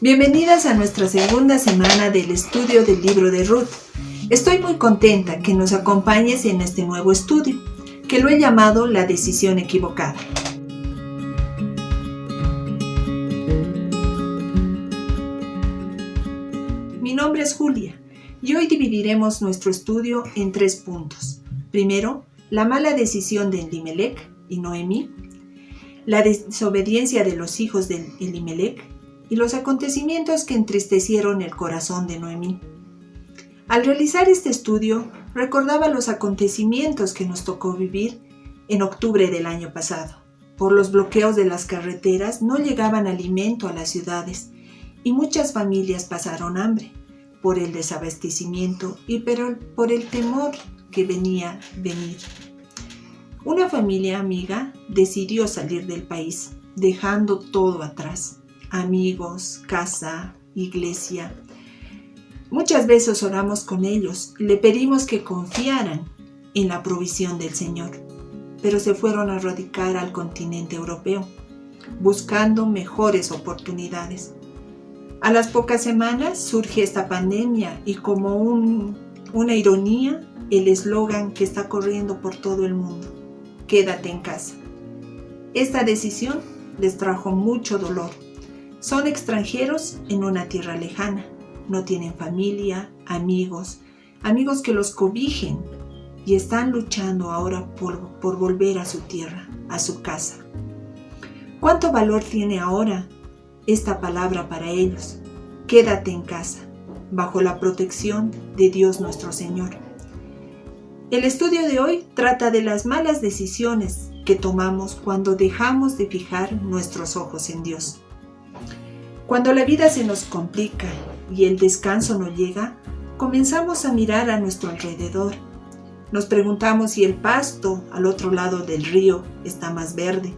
Bienvenidas a nuestra segunda semana del estudio del libro de Ruth. Estoy muy contenta que nos acompañes en este nuevo estudio, que lo he llamado La decisión equivocada. Mi nombre es Julia y hoy dividiremos nuestro estudio en 3 puntos. Primero, la mala decisión de Elimelec y Noemí, la desobediencia de los hijos de Elimelec y los acontecimientos que entristecieron el corazón de Noemí. Al realizar este estudio, recordaba los acontecimientos que nos tocó vivir en octubre del año pasado. Por los bloqueos de las carreteras no llegaban alimento a las ciudades y muchas familias pasaron hambre por el desabastecimiento y por el temor que venir. Una familia amiga decidió salir del país, dejando todo atrás. Amigos, casa, iglesia. Muchas veces oramos con ellos, le pedimos que confiaran en la provisión del Señor, pero se fueron a radicar al continente europeo, buscando mejores oportunidades. A las pocas semanas surge esta pandemia y como una ironía, el eslogan que está corriendo por todo el mundo: quédate en casa. Esta decisión les trajo mucho dolor. Son extranjeros en una tierra lejana, no tienen familia, amigos que los cobijen y están luchando ahora por volver a su tierra, a su casa. ¿Cuánto valor tiene ahora esta palabra para ellos? Quédate en casa, bajo la protección de Dios nuestro Señor. El estudio de hoy trata de las malas decisiones que tomamos cuando dejamos de fijar nuestros ojos en Dios. Cuando la vida se nos complica y el descanso no llega, comenzamos a mirar a nuestro alrededor. Nos preguntamos si el pasto al otro lado del río está más verde.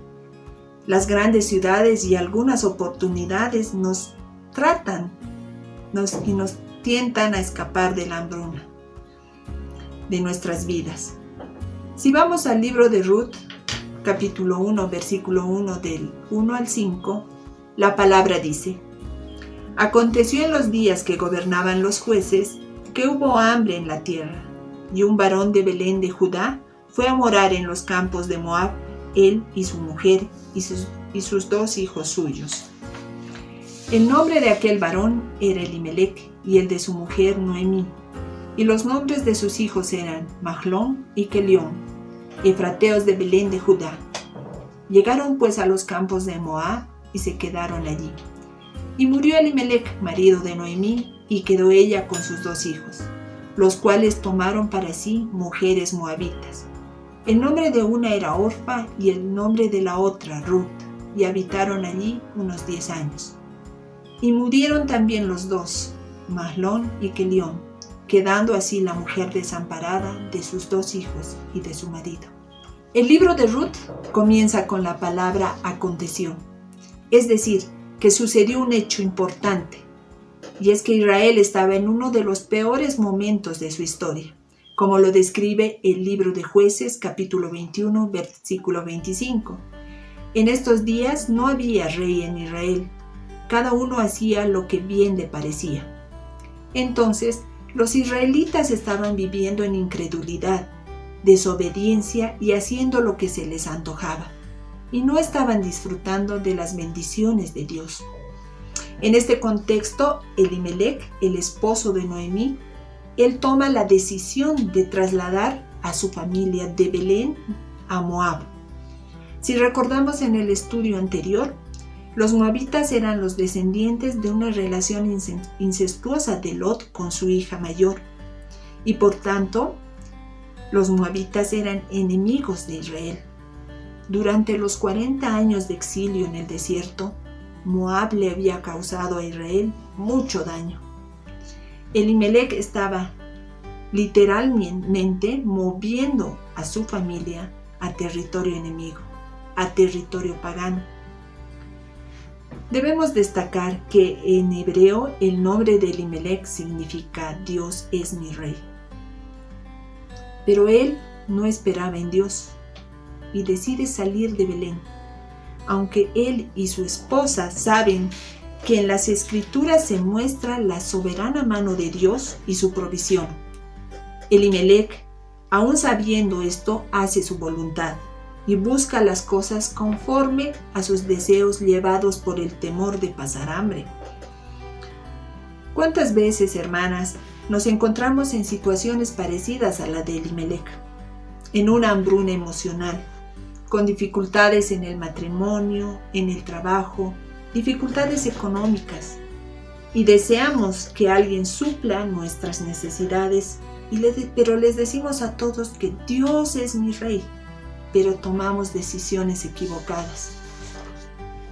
Las grandes ciudades y algunas oportunidades nos tientan a escapar de la hambruna de nuestras vidas. Si vamos al libro de Ruth, capítulo 1, versículo 1 del 1 al 5, la palabra dice: Aconteció en los días que gobernaban los jueces que hubo hambre en la tierra, y un varón de Belén de Judá fue a morar en los campos de Moab, él y su mujer y sus 2 hijos suyos. El nombre de aquel varón era Elimelec y el de su mujer Noemí, y los nombres de sus hijos eran Mahlón y Kelión, efrateos de Belén de Judá. Llegaron pues a los campos de Moab y se quedaron allí. Y murió Elimelec, marido de Noemí, y quedó ella con sus 2 hijos, los cuales tomaron para sí mujeres moabitas. El nombre de una era Orfa y el nombre de la otra Ruth, y habitaron allí unos 10 años. Y murieron también los 2, Mahlón y Kelión, quedando así la mujer desamparada de sus 2 hijos y de su marido. El libro de Ruth comienza con la palabra aconteció, es decir, que sucedió un hecho importante, y es que Israel estaba en uno de los peores momentos de su historia, como lo describe el libro de Jueces, capítulo 21, versículo 25. En estos días no había rey en Israel, cada uno hacía lo que bien le parecía. Entonces, los israelitas estaban viviendo en incredulidad, desobediencia y haciendo lo que se les antojaba, y no estaban disfrutando de las bendiciones de Dios. En este contexto, Elimelec, el esposo de Noemí, él toma la decisión de trasladar a su familia de Belén a Moab. Si recordamos en el estudio anterior, los moabitas eran los descendientes de una relación incestuosa de Lot con su hija mayor, y por tanto, los moabitas eran enemigos de Israel. Durante los 40 años de exilio en el desierto, Moab le había causado a Israel mucho daño. Elimelec estaba literalmente moviendo a su familia a territorio enemigo, a territorio pagano. Debemos destacar que en hebreo el nombre de Elimelec significa Dios es mi rey. Pero él no esperaba en Dios y decide salir de Belén, aunque él y su esposa saben que en las Escrituras se muestra la soberana mano de Dios y su provisión. Elimelec, aún sabiendo esto, hace su voluntad y busca las cosas conforme a sus deseos llevados por el temor de pasar hambre. ¿Cuántas veces, hermanas, nos encontramos en situaciones parecidas a la de Elimelec? En una hambruna emocional, con dificultades en el matrimonio, en el trabajo, dificultades económicas, y deseamos que alguien supla nuestras necesidades, pero les decimos a todos que Dios es mi Rey, pero tomamos decisiones equivocadas,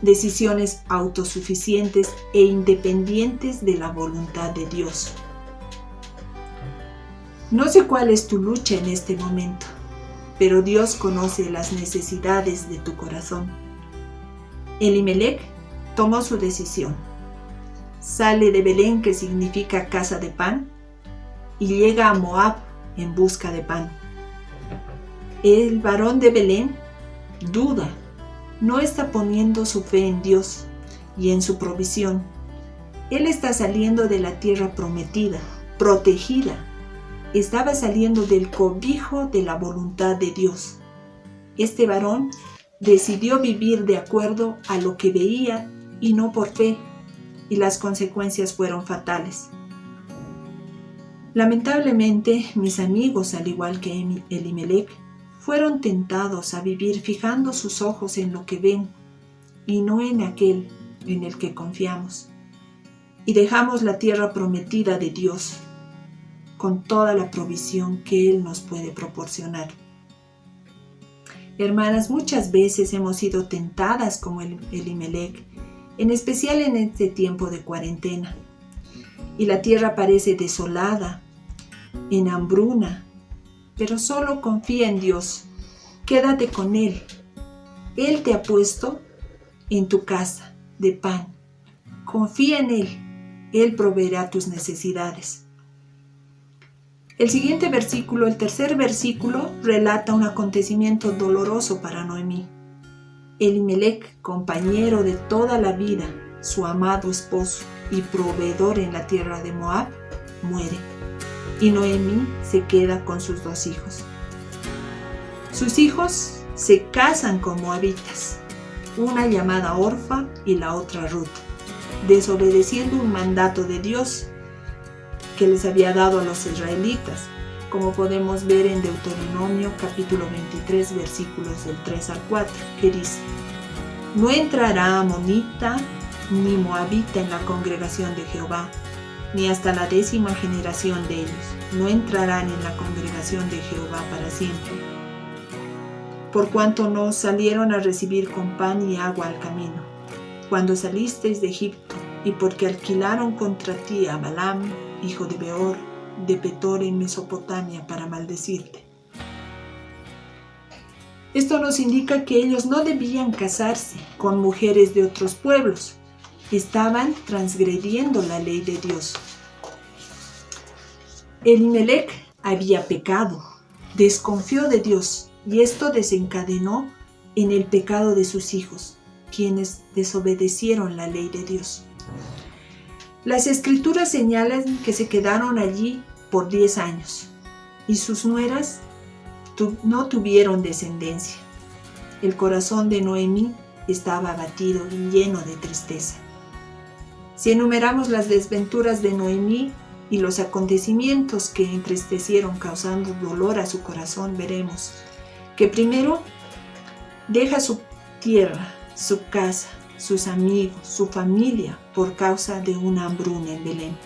decisiones autosuficientes e independientes de la voluntad de Dios. No sé cuál es tu lucha en este momento, pero Dios conoce las necesidades de tu corazón. Elimelec tomó su decisión. Sale de Belén, que significa casa de pan, y llega a Moab en busca de pan. El varón de Belén duda, no está poniendo su fe en Dios y en su provisión. Él está saliendo de la tierra prometida, protegida. Estaba saliendo del cobijo de la voluntad de Dios. Este varón decidió vivir de acuerdo a lo que veía y no por fe, y las consecuencias fueron fatales. Lamentablemente, mis amigos, al igual que Elimelec, fueron tentados a vivir fijando sus ojos en lo que ven y no en aquel en el que confiamos. Y dejamos la tierra prometida de Dios con toda la provisión que Él nos puede proporcionar. Hermanas, muchas veces hemos sido tentadas como Elimelec, en especial en este tiempo de cuarentena. Y la tierra parece desolada, en hambruna, pero solo confía en Dios. Quédate con Él. Él te ha puesto en tu casa de pan. Confía en Él. Él proveerá tus necesidades. El siguiente versículo, el tercer versículo, relata un acontecimiento doloroso para Noemí. Elimelec, compañero de toda la vida, su amado esposo y proveedor en la tierra de Moab, muere, y Noemí se queda con sus 2 hijos. Sus hijos se casan con moabitas, una llamada Orfa y la otra Ruth, desobedeciendo un mandato de Dios que les había dado a los israelitas, como podemos ver en Deuteronomio capítulo 23, versículos del 3 al 4, que dice: No entrará amonita ni moabita en la congregación de Jehová, ni hasta la 10ª generación de ellos. No entrarán en la congregación de Jehová para siempre. Por cuanto no salieron a recibir con pan y agua al camino, cuando salisteis de Egipto, y porque alquilaron contra ti a Balaam, hijo de Beor, de Petor en Mesopotamia, para maldecirte. Esto nos indica que ellos no debían casarse con mujeres de otros pueblos. Estaban transgrediendo la ley de Dios. Elimelec había pecado, desconfió de Dios, y esto desencadenó en el pecado de sus hijos, quienes desobedecieron la ley de Dios. Las Escrituras señalan que se quedaron allí por 10 años y sus nueras no tuvieron descendencia. El corazón de Noemí estaba abatido y lleno de tristeza. Si enumeramos las desventuras de Noemí y los acontecimientos que entristecieron causando dolor a su corazón, veremos que primero deja su tierra, su casa, sus amigos, su familia, por causa de una hambruna en Belén.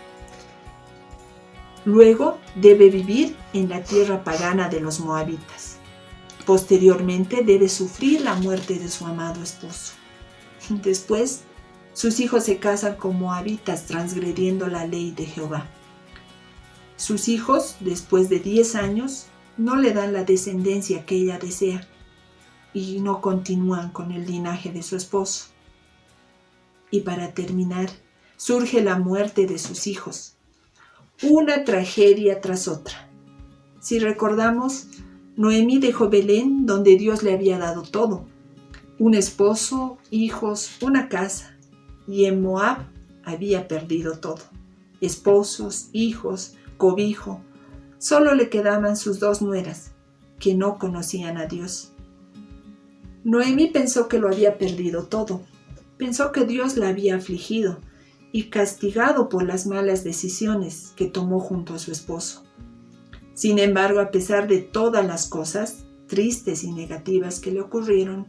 Luego debe vivir en la tierra pagana de los moabitas. Posteriormente debe sufrir la muerte de su amado esposo. Después, sus hijos se casan con moabitas, transgrediendo la ley de Jehová. Sus hijos, después de 10 años, no le dan la descendencia que ella desea y no continúan con el linaje de su esposo. Y para terminar, surge la muerte de sus hijos. Una tragedia tras otra. Si recordamos, Noemí dejó Belén, donde Dios le había dado todo: un esposo, hijos, una casa. Y en Moab había perdido todo: esposos, hijos, cobijo. Solo le quedaban sus 2 nueras, que no conocían a Dios. Noemí pensó que lo había perdido todo. Pensó que Dios la había afligido y castigado por las malas decisiones que tomó junto a su esposo. Sin embargo, a pesar de todas las cosas tristes y negativas que le ocurrieron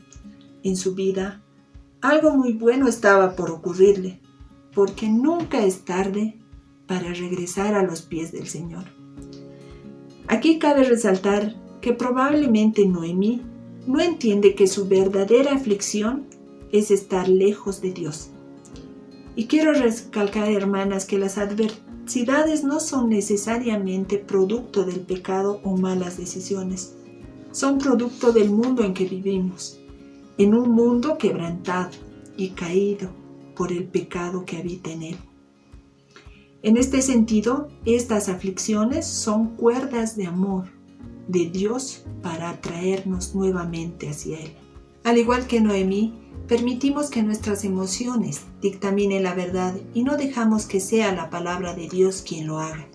en su vida, algo muy bueno estaba por ocurrirle, porque nunca es tarde para regresar a los pies del Señor. Aquí cabe resaltar que probablemente Noemí no entiende que su verdadera aflicción es estar lejos de Dios. Y quiero recalcar, hermanas, que las adversidades no son necesariamente producto del pecado o malas decisiones. Son producto del mundo en que vivimos, en un mundo quebrantado y caído por el pecado que habita en él. En este sentido, estas aflicciones son cuerdas de amor de Dios para atraernos nuevamente hacia Él. Al igual que Noemí, permitimos que nuestras emociones dictaminen la verdad y no dejamos que sea la palabra de Dios quien lo haga.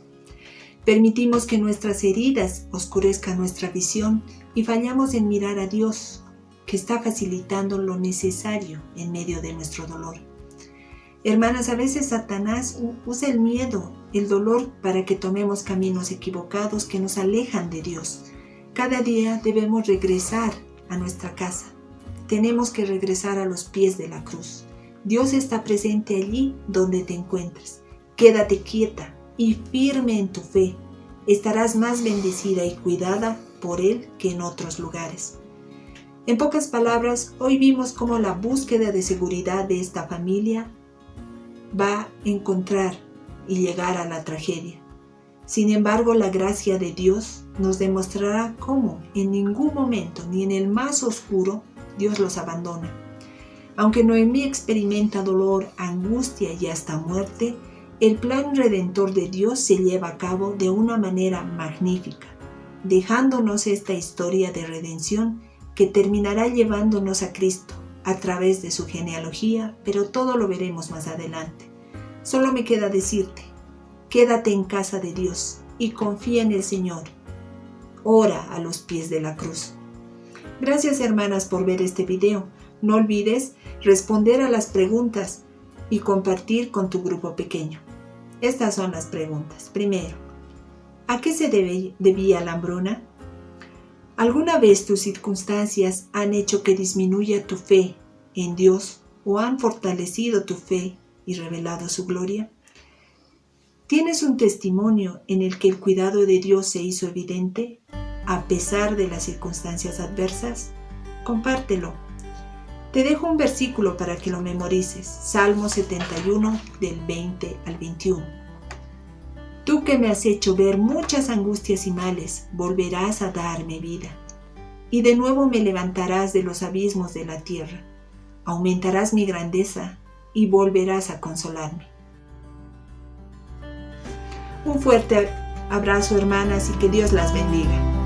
Permitimos que nuestras heridas oscurezcan nuestra visión y fallamos en mirar a Dios, que está facilitando lo necesario en medio de nuestro dolor. Hermanas, a veces Satanás usa el miedo, el dolor, para que tomemos caminos equivocados que nos alejan de Dios. Cada día debemos regresar a nuestra casa. Tenemos que regresar a los pies de la cruz. Dios está presente allí donde te encuentres. Quédate quieta y firme en tu fe. Estarás más bendecida y cuidada por Él que en otros lugares. En pocas palabras, hoy vimos cómo la búsqueda de seguridad de esta familia va a encontrar y llegar a la tragedia. Sin embargo, la gracia de Dios nos demostrará cómo en ningún momento, ni en el más oscuro, Dios los abandona. Aunque Noemí experimenta dolor, angustia y hasta muerte, el plan redentor de Dios se lleva a cabo de una manera magnífica, dejándonos esta historia de redención que terminará llevándonos a Cristo a través de su genealogía, pero todo lo veremos más adelante. Solo me queda decirte, quédate en casa de Dios y confía en el Señor. Ora a los pies de la cruz. Gracias, hermanas, por ver este video. No olvides responder a las preguntas y compartir con tu grupo pequeño. Estas son las preguntas. Primero, ¿a qué se debía la hambruna? ¿Alguna vez tus circunstancias han hecho que disminuya tu fe en Dios o han fortalecido tu fe y revelado su gloria? ¿Tienes un testimonio en el que el cuidado de Dios se hizo evidente a pesar de las circunstancias adversas? Compártelo. Te dejo un versículo para que lo memorices. Salmo 71 del 20 al 21. Tú que me has hecho ver muchas angustias y males, volverás a darme vida. Y de nuevo me levantarás de los abismos de la tierra. Aumentarás mi grandeza y volverás a consolarme. Un fuerte abrazo, hermanas, y que Dios las bendiga.